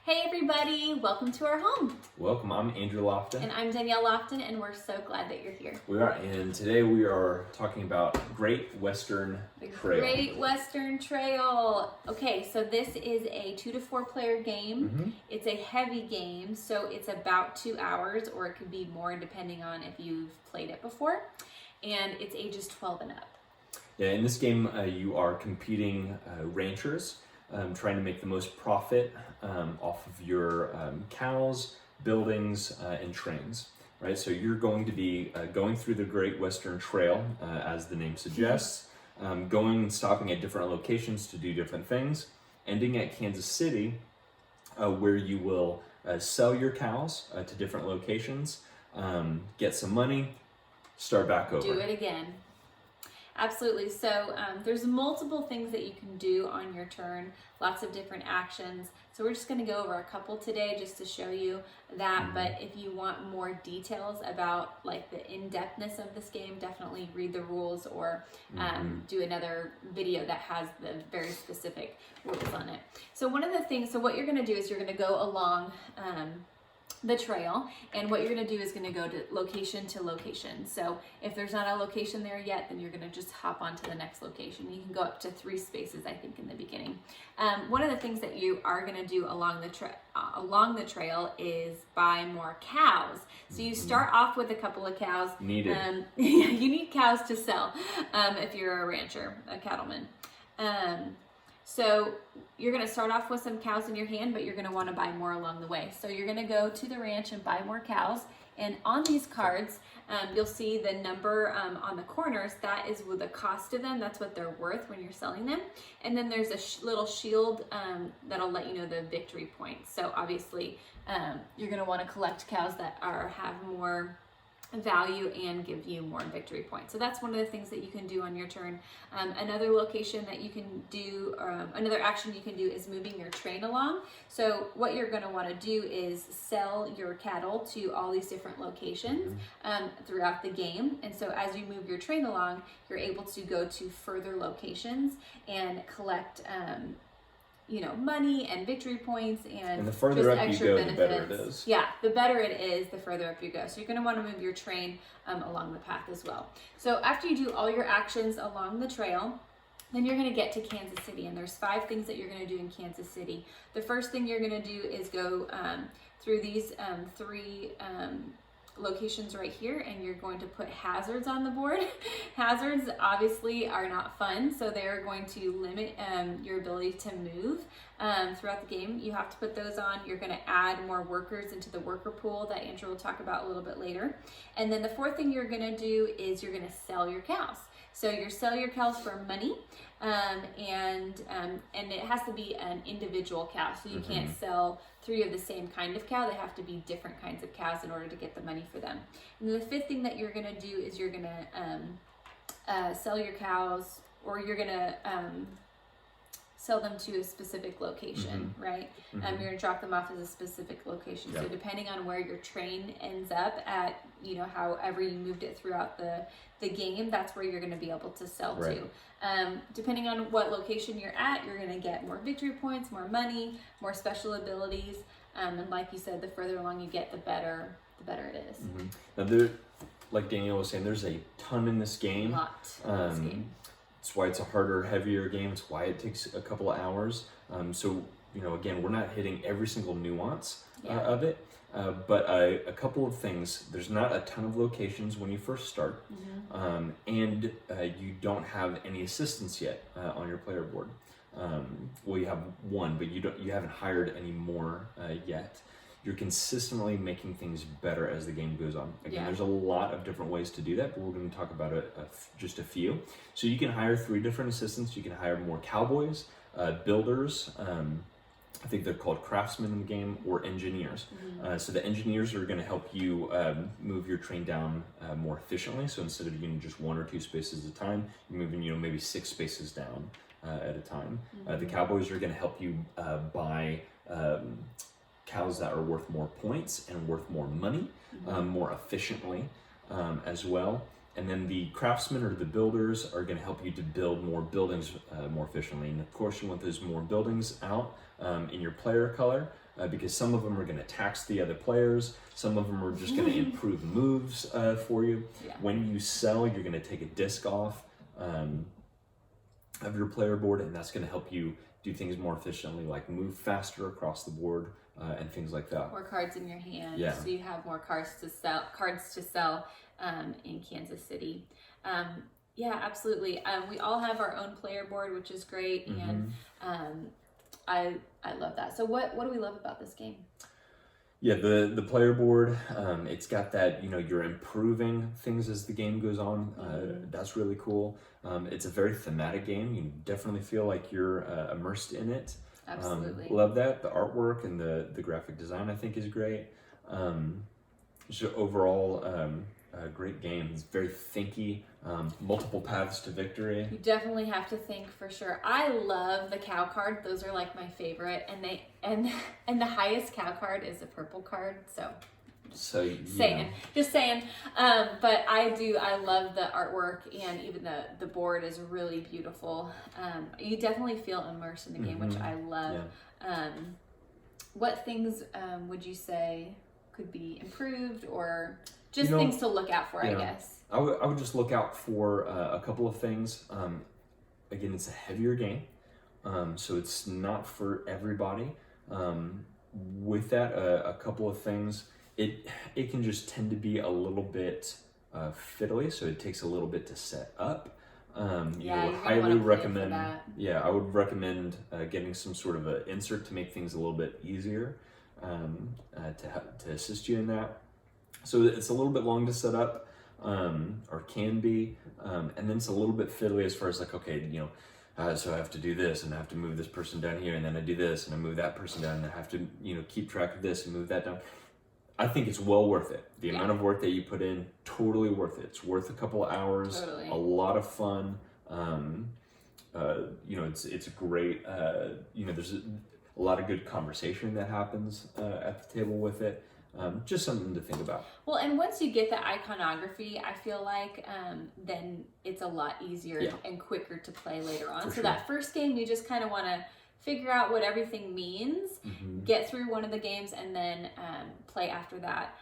Hey everybody, welcome to our home. Welcome, I'm Andrew Lofton. And I'm Danielle Lofton, and we're so glad that you're here. We are, and today we are talking about Great Western Trail. Great Western Trail. Okay, so this is a 2 to 4 player game. It's a heavy game, so it's about 2 hours, or it could be more depending on if you've played it before. And it's ages 12 and up. Yeah, in this game you are competing ranchers, trying to make the most profit off of your cows, buildings, and trains, right? So you're going to be going through the Great Western Trail, as the name suggests, going and stopping at different locations to do different things, ending at Kansas City, where you will sell your cows to different locations, get some money, start back over. Do it again. Absolutely. So there's multiple things that you can do on your turn, lots of different actions. So we're just going to go over a couple today just to show you that. But if you want more details about like the in-depthness of this game, definitely read the rules or do another video that has the very specific rules on it. So one of the things, so what you're going to do is you're going to go along the trail, and what you're going to do is going to go to location. So if there's not a location there yet, then you're going to just hop on to the next location. You can go up to 3 spaces, I think, in the beginning. One of the things that you are going to do along the trail is buy more cows. So you start off with a couple of cows. Needed. You need cows to sell if you're a rancher, a cattleman. So you're going to start off with some cows in your hand, but you're going to want to buy more along the way. So you're going to go to the ranch and buy more cows. And on these cards, you'll see the number on the corners. That is with the cost of them. That's what they're worth when you're selling them. And then there's a little shield that'll let you know the victory points. So obviously, you're going to want to collect cows that have more value and give you more victory points. So that's one of the things that you can do on your turn. Another location that you can do, another action you can do is moving your train along. So what you're going to want to do is sell your cattle to all these different locations throughout the game. And so as you move your train along, you're able to go to further locations and collect money and victory points and the further up you go, benefits. The better it is. Yeah, the better it is, the further up you go. So you're going to want to move your train along the path as well. So after you do all your actions along the trail, then you're going to get to Kansas City, and there's 5 things that you're going to do in Kansas City. The first thing you're going to do is go through these 3 locations right here, and you're going to put hazards on the board. Hazards obviously are not fun, so they're going to limit your ability to move throughout the game. You have to put those on. You're going to add more workers into the worker pool that Andrew will talk about a little bit later. And then the 4th thing you're going to do is you're going to sell your cows. So you sell your cows for money, and it has to be an individual cow. So you can't sell 3 of the same kind of cow. They have to be different kinds of cows in order to get the money for them. And then the 5th thing that you're going to do is you're going to sell your cows, or you're going to sell them to a specific location, right? You're going to drop them off as a specific location. So depending on where your train ends up at, however you moved it throughout the game, that's where you're going to be able to sell to. Depending on what location you're at, you're going to get more victory points, more money, more special abilities. And like you said, the further along you get, the better it is. Now, like Danielle was saying, there's a ton in this game. A lot in this game. It's why it's a harder, heavier game. It's why it takes a couple of hours. So, again, we're not hitting every single nuance of it. But a couple of things. There's not a ton of locations when you first start. And you don't have any assistants yet on your player board. Well, you have 1, but you haven't hired any more yet. You're consistently making things better as the game goes on. Again, there's a lot of different ways to do that, but we're going to talk about just a few. So you can hire 3 different assistants. You can hire more cowboys, builders, I think they're called craftsmen in the game, or engineers. So the engineers are going to help you move your train down more efficiently. So instead of just 1 or 2 spaces at a time, you're moving maybe 6 spaces down at a time. The cowboys are going to help you buy cows that are worth more points and worth more money more efficiently as well. And then the craftsmen or the builders are going to help you to build more buildings more efficiently. And of course, you want those more buildings out in your player color. because some of them are going to tax the other players. Some of them are just going to improve moves for you. Yeah. When you sell, you're going to take a disc off of your player board, and that's going to help you do things more efficiently, like move faster across the board and things like that. More cards in your hand, Yeah. so you have more cards to sell in Kansas City. Yeah, absolutely. We all have our own player board, which is great, and I love that. So what do we love about this game? Yeah, the player board, it's got that, you're improving things as the game goes on. That's really cool. It's a very thematic game. You definitely feel like you're immersed in it. Absolutely. Love that. The artwork and the graphic design, I think, is great. Just overall, a great game. It's very thinky, multiple paths to victory. You definitely have to think for sure. I love the cow card. Those are like my favorite, and the highest cow card is a purple card. So just saying. But I love the artwork, and even the board is really beautiful. You definitely feel immersed in the game, which I love. Yeah. What things would you say could be improved, or just things to look out for, I guess? I would just look out for a couple of things. Again, it's a heavier game, so it's not for everybody. With that, a couple of things. It can just tend to be a little bit fiddly, so it takes a little bit to set up. I would highly recommend. Yeah, I would recommend getting some sort of an insert to make things a little bit easier to assist you in that. So it's a little bit long to set up, or can be, and then it's a little bit fiddly as far as like, okay, so I have to do this, and I have to move this person down here, and then I do this, and I move that person down, and I have to, keep track of this and move that down. I think it's well worth it. The amount of work that you put in, totally worth it. It's worth a couple of hours, a lot of fun. It's a great, there's a lot of good conversation that happens at the table with it. Just something to think about. Well, and once you get the iconography, I feel like then it's a lot easier and quicker to play later on. So that first game, you just kind of want to figure out what everything means, get through one of the games, and then play after that.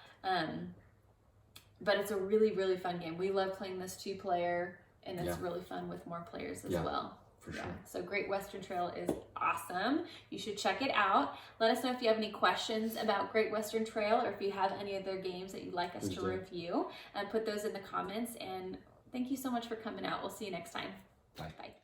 But it's a really, really fun game. We love playing this 2-player, and it's really fun with more players as well. For sure. So Great Western Trail is awesome. You should check it out. Let us know if you have any questions about Great Western Trail, or if you have any other games that you'd like us to review. Put those in the comments, and thank you so much for coming out. We'll see you next time. Bye. Bye.